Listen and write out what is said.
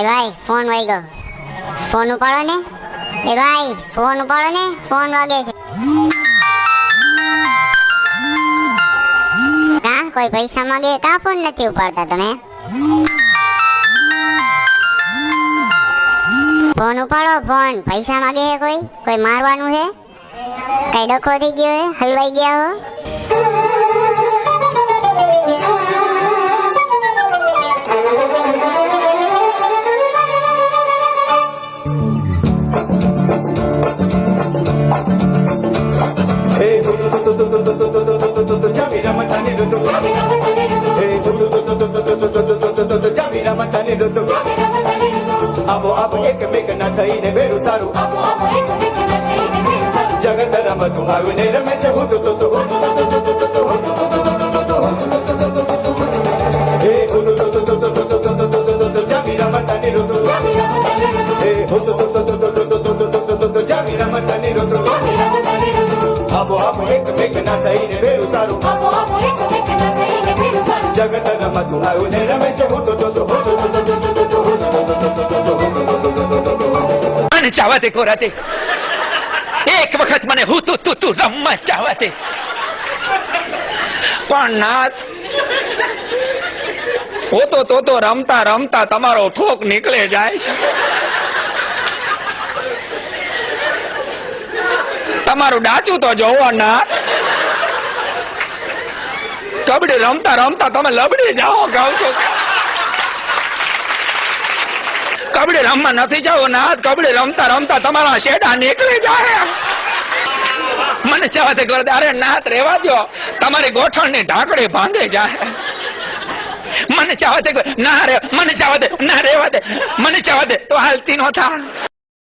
ભાઈ ફોન વાઈ ગયો, ફોન ઉપાડો ને. એ ભાઈ ફોન ઉપાડો ને, ફોન વાગે છે. કા કોઈ પૈસા માંગે? કા ફોન નથી ઉપાડતા તમે? ફોન ઉપાડો, ફોન. પૈસા માંગે છે કોઈ? કોઈ મારવાનું છે? કઈ ડખો થઈ ગયો હે? હલવાઈ ગયા હો? આવો આવો એકમેક ના થઈને બેરું સારું, જગત રમતું આવ્યું ને રમે છે હું તો જામી રમતાની ઋતુ, જામી રમતાની ઋતુ. આવો આવો એકમેક ના થઈને બેરું સારું, જગત રમતું આવ્યું ને રમે છે હું તો મને ચાહવા દે કોરાતે, એક વખત મને હું તું રમવા ચાહવા દે. પણ નાથ, તો રમતા રમતા તમારો ઠોક નીકળે જાય છે. તમારું ડાચું તો જોવો નાથ. કબડ્ડી રમતા રમતા તમે લબડી જાઓ કહું છું. કબડ્ડી રમવા નથી જાવ નાથ, કબડ્ડી રમતા રમતા તમારા શેડા નીકળી જાય. મને ચાહતે કરો. અરે નાથ રેવા દો, તમારી ગોઠણની ઢાંકડી ભાંગી જાય. મને ચાહતે ના રે, મને ચાહતે ના રેવા દે, મને ચાહતે તો હાલતી નો થા.